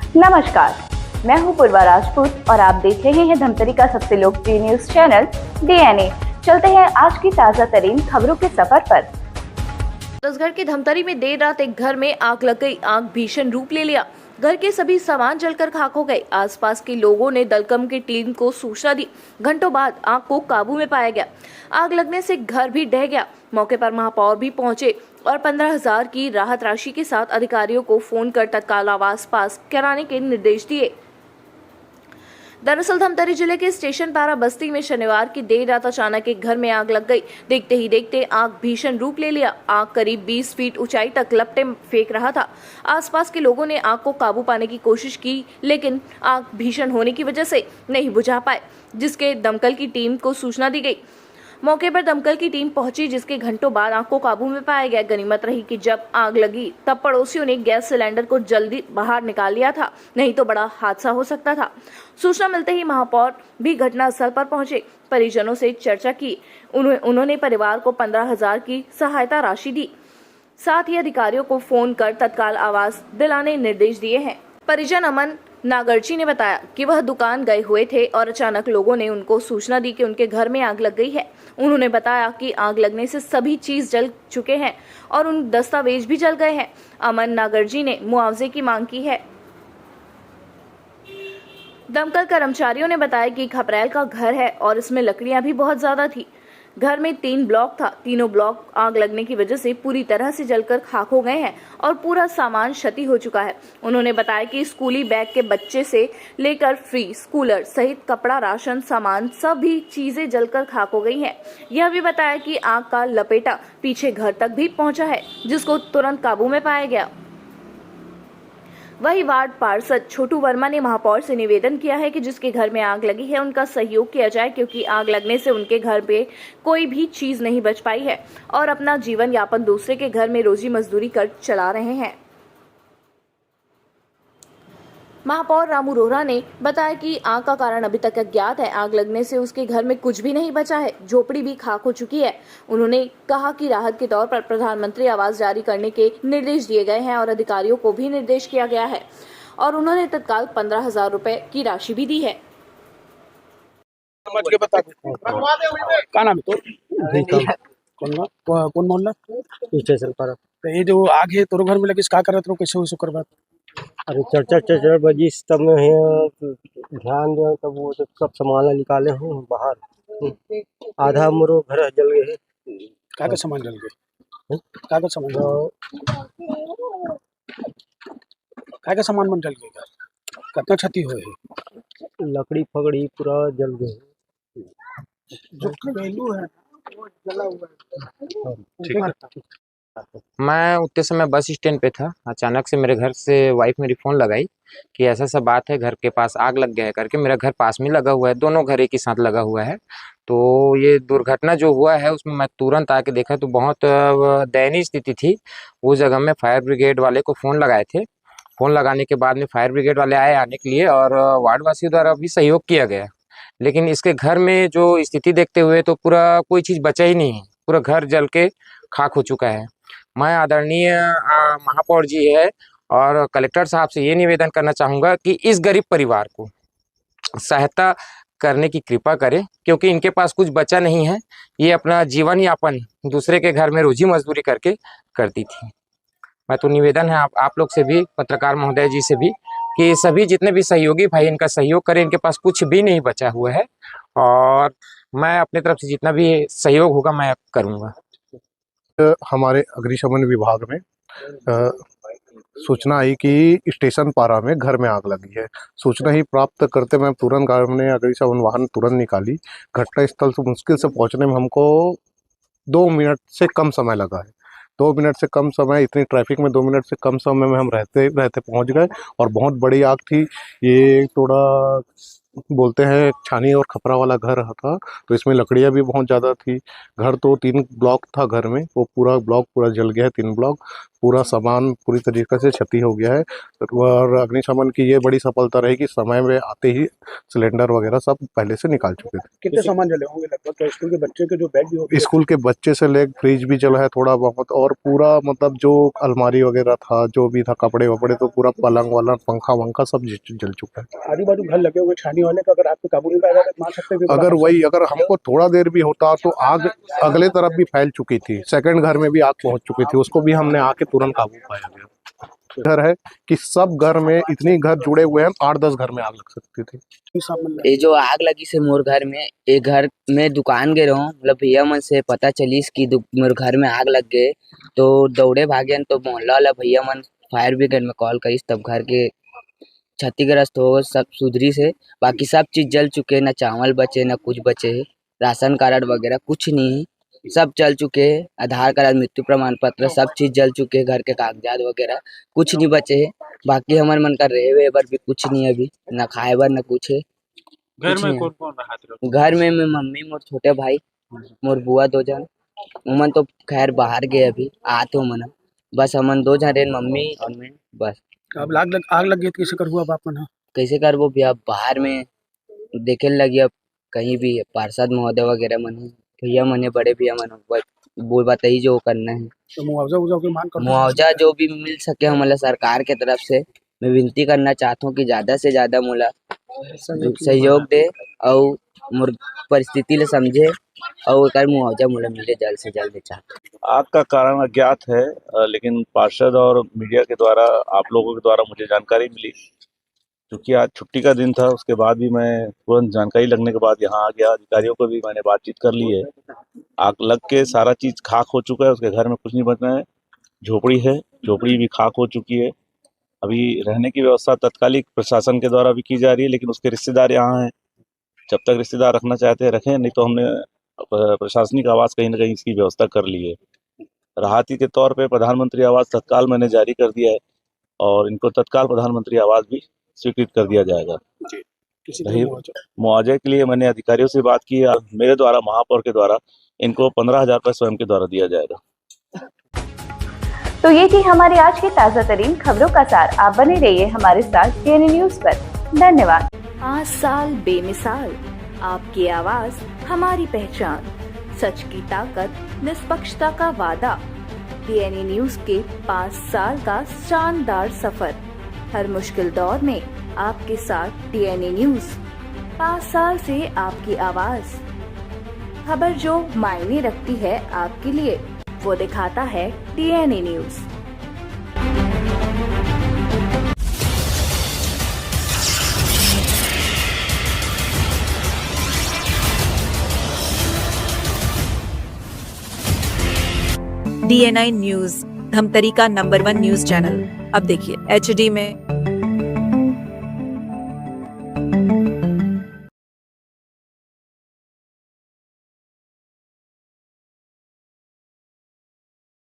नमस्कार, मैं हूं पूर्वा राजपूत और आप देख रहे हैं धमतरी का सबसे लोकप्रिय न्यूज चैनल डीएनए। चलते हैं आज की ताजा तरीन खबरों के सफर पर। छत्तीसगढ़ के धमतरी में देर रात एक घर में आग लग गई। आग भीषण रूप ले लिया। घर के सभी सामान जलकर खाक हो गए। आसपास के लोगों ने दलकम की टीम को सूचना दी। घंटों बाद आग को काबू में पाया गया। आग लगने से घर भी ढह गया। मौके पर महापौर भी पहुंचे और 15,000 की राहत राशि के साथ अधिकारियों को फोन कर तत्काल आवास पास कराने के निर्देश दिए। दरअसल धमतरी जिले के स्टेशन पारा बस्ती में शनिवार की देर रात अचानक एक घर में आग लग गई। देखते ही देखते आग भीषण रूप ले लिया। आग करीब 20 फीट ऊंचाई तक लपटें फेंक रहा था। आसपास के लोगों ने आग को काबू पाने की कोशिश की, लेकिन आग भीषण होने की वजह से नहीं बुझा पाए, जिसके दमकल की टीम को सूचना दी गई। मौके पर दमकल की टीम पहुंची, जिसके घंटों बाद आग को काबू में पाया गया। गनीमत रही कि जब आग लगी तब पड़ोसियों ने गैस सिलेंडर को जल्दी बाहर निकाल लिया था, नहीं तो बड़ा हादसा हो सकता था। सूचना मिलते ही महापौर भी घटनास्थल पर पहुंचे। परिजनों से चर्चा की। उन्होंने परिवार को 15,000 की सहायता राशि दी। साथ ही अधिकारियों को फोन कर तत्काल आवास दिलाने निर्देश दिए हैं। परिजन अमन नागर्जी ने बताया कि वह दुकान गए हुए थे और अचानक लोगों ने उनको सूचना दी कि उनके घर में आग लग गई है। उन्होंने बताया कि आग लगने से सभी चीज जल चुके हैं और उन दस्तावेज भी जल गए हैं। अमन नागर्जी ने मुआवजे की मांग की है। दमकल कर्मचारियों ने बताया कि खपरेल का घर है और इसमें लकड़ियां भी बहुत ज्यादा थी। घर में 3 ब्लॉक था। तीनों ब्लॉक आग लगने की वजह से पूरी तरह से जलकर खाक हो गए हैं और पूरा सामान क्षति हो चुका है। उन्होंने बताया कि स्कूली बैग के बच्चे से लेकर फ्रीज कूलर सहित कपड़ा, राशन सामान सभी चीजें जलकर खाक हो गई हैं। यह भी बताया कि आग का लपेटा पीछे घर तक भी पहुंचा है, जिसको तुरंत काबू में पाया गया। वही वार्ड पार्षद छोटू वर्मा ने महापौर से निवेदन किया है कि जिसके घर में आग लगी है उनका सहयोग किया जाए, क्योंकि आग लगने से उनके घर पे कोई भी चीज नहीं बच पाई है और अपना जीवन यापन दूसरे के घर में रोजी मजदूरी कर चला रहे हैं। महापौर रामू रोहरा ने बताया कि आग का कारण अभी तक अज्ञात है। आग लगने से उसके घर में कुछ भी नहीं बचा है। झोपड़ी भी खाक हो चुकी है। उन्होंने कहा कि राहत के तौर पर प्रधानमंत्री आवास जारी करने के निर्देश दिए गए हैं और अधिकारियों को भी निर्देश किया गया है और उन्होंने तत्काल 15,000 रुपए की राशि भी दी है। क्या नाम है तो? कौन मोहल्ला? स्टेशन पर। तो ये जो आग है तोरो घर में लगी, क्या कर रहे थे, कैसे हुई कर बात? अरे चर्चा बजी तब में है, ध्यान दे तब वो सब सामान निकाले हैं बाहर। आधा मोरो घर जल गए। क्या सामान जल गए? क्या सामान क्या सामान मन जल गए? कितना क्षति हुए है? लकड़ी फकड़ी पूरा जल गए। जो घरेलू है वो जला हुआ है। ठीक है। मैं उतने समय बस स्टैंड पे था। अचानक से मेरे घर से वाइफ मेरी फ़ोन लगाई कि ऐसा सब बात है, घर के पास आग लग गया है करके। मेरा घर पास में लगा हुआ है, दोनों घर एक ही साथ लगा हुआ है। तो ये दुर्घटना जो हुआ है उसमें मैं तुरंत आके देखा तो बहुत दयनीय स्थिति थी। उस जगह में फायर ब्रिगेड वाले को फ़ोन लगाए थे। फ़ोन लगाने के बाद में फायर ब्रिगेड वाले आए आने के लिए और वार्डवासियों द्वारा भी सहयोग किया गया। लेकिन इसके घर में जो स्थिति देखते हुए तो पूरा कोई चीज़ बचा ही नहीं है। पूरा घर जल के खाक हो चुका है। मैं आदरणीय महापौर जी है और कलेक्टर साहब से ये निवेदन करना चाहूँगा कि इस गरीब परिवार को सहायता करने की कृपा करें, क्योंकि इनके पास कुछ बचा नहीं है। ये अपना जीवन यापन दूसरे के घर में रोजी मजदूरी करके करती थी। मैं तो निवेदन है आप लोग से भी, पत्रकार महोदय जी से भी, कि सभी जितने भी सहयोगी भाई इनका सहयोग करें। इनके पास कुछ भी नहीं बचा हुआ है और मैं अपनी तरफ से जितना भी सहयोग होगा मैं करूँगा। हमारे अग्निशमन विभाग में सूचना आई कि स्टेशन पारा में घर में आग लगी है। सूचना ही प्राप्त करते मैं तुरंत हमने अग्निशमन वाहन तुरंत निकाली। घटनास्थल से मुश्किल से पहुंचने में हमको 2 मिनट से कम समय लगा है। 2 मिनट से कम समय, इतनी ट्रैफिक में 2 मिनट से कम समय में हम रहते पहुंच गए। और बहुत बड़ी आग थी। ये थोड़ा बोलते हैं छानी और खपरा वाला घर था, तो इसमें लकड़ियाँ भी बहुत ज़्यादा थी। घर तो 3 ब्लॉक था घर में, वो पूरा ब्लॉक पूरा जल गया है, 3 ब्लॉक। पूरा सामान पूरी तरीके से क्षति हो गया है। और अग्निशमन की ये बड़ी सफलता रही कि समय में आते ही सिलेंडर वगैरह सब पहले से निकाल चुके थे। कितने सामान जले होंगे लगभग? क्या स्कूल के बच्चे के जो बैग भी होते स्कूल के बच्चे से ले फ्रिज भी जला है थोड़ा बहुत, और पूरा मतलब जो अलमारी वगैरह था, जो भी था कपड़े वपड़े, तो पूरा पलंग वलंग पंखा वंखा सब जल चुका है। आजू बाजू घर लगे हुए छानी वाले का अगर आपको काबू नहीं पाया तो मान सकते हैं अगर हमको थोड़ा देर भी होता तो आग अगले तरफ भी फैल चुकी थी, सेकंड घर में भी आग पहुंच चुकी थी, उसको भी हमने आके तुरंत काबू पाया गया। घर है कि सब घर में इतनी घर जुड़े हुए हैं, 8-10 घर में आग लग सकती थी। ये जो आग लगी से मोर घर में, एक घर में दुकान गए रहो, मतलब भैया मन से पता चलीस कि मोर घर में आग लग गए, तो दौड़े भागे, तो मोहल्ला वाला भैया मन फायर ब्रिगेड में कॉल करीस, तब घर के क्षतिग्रस्त हो सब सुधरी से। बाकी सब चीज जल चुके, ना चावल बचे ना कुछ बचे, राशन कार्ड वगैरह कुछ नहीं, सब जल चुके, आधार कार्ड मृत्यु प्रमाण पत्र सब चीज जल चुके, घर के कागजात वगैरह कुछ नहीं बचे है। बाकी हमारे मन का रहे बर भी कुछ नहीं है अभी, ना खाए बर ना कुछ है। घर में कौन कौन रहा? घर में मैं, मम्मी, मोर छोटे भाई, मोर बुआ 2 जन, उमन तो खैर बाहर गए अभी, आते हो मन, बस हमन 2 जन रहे, मम्मी और मैं बस। अब आग लग गई, कैसे कर हुआ बाप मन? कैसे कर वो भैया, बाहर में देखे लगी, अब कहीं भी पार्षद महोदय वगैरह मन भैया मने बड़े भैया मन वो बताइए जो करना है। तो मुआवजा की मांग कर, मुआवजा जो भी मिल सके हमारा सरकार के तरफ से, मैं विनती करना चाहता हूँ कि ज्यादा से ज्यादा मोला सहयोग दे और मोर परिस्थिति ले समझे और एक मुआवजा मोला मिले जल्द से जल्द चाहता। आग का कारण अज्ञात है, लेकिन पार्षद और मीडिया के द्वारा, आप लोगों के द्वारा मुझे जानकारी मिली, क्योंकि आज छुट्टी का दिन था। उसके बाद भी मैं तुरंत जानकारी लगने के बाद यहाँ आ गया, अधिकारियों को भी मैंने बातचीत कर ली है। आग लग के सारा चीज खाक हो चुका है, उसके घर में कुछ नहीं बचना है। झोपड़ी है, झोपड़ी भी खाक हो चुकी है। अभी रहने की व्यवस्था तत्कालिक प्रशासन के द्वारा भी की जा रही है, लेकिन उसके रिश्तेदार यहाँ हैं, जब तक रिश्तेदार रखना चाहते हैं रखें, नहीं तो हमने प्रशासनिक आवास कहीं ना कहीं इसकी व्यवस्था कर ली है। राहती के तौर पे प्रधानमंत्री आवास तत्काल मैंने जारी कर दिया है और इनको तत्काल प्रधानमंत्री आवास भी स्वीकृत कर दिया जाएगा। मुआवजे के लिए मैंने अधिकारियों से बात की, मेरे द्वारा महापौर के द्वारा इनको 15,000 रुपये स्वयं के द्वारा दिया जाएगा। तो ये थी हमारी आज की ताजा तरीन खबरों का सार। आप बने रहिए हमारे साथ डीएनए न्यूज पर। धन्यवाद। 5 साल बेमिसाल, आपकी आवाज हमारी पहचान, सच की ताकत, निष्पक्षता का वादा। डीएनए न्यूज के 5 साल का शानदार सफर, हर मुश्किल दौर में आपके साथ डीएनए न्यूज। 5 साल से आपकी आवाज, खबर जो मायने रखती है आपके लिए, वो दिखाता है DNA news. DNI news, Dhamtari का नंबर 1 न्यूज चैनल। अब देखिए HD में,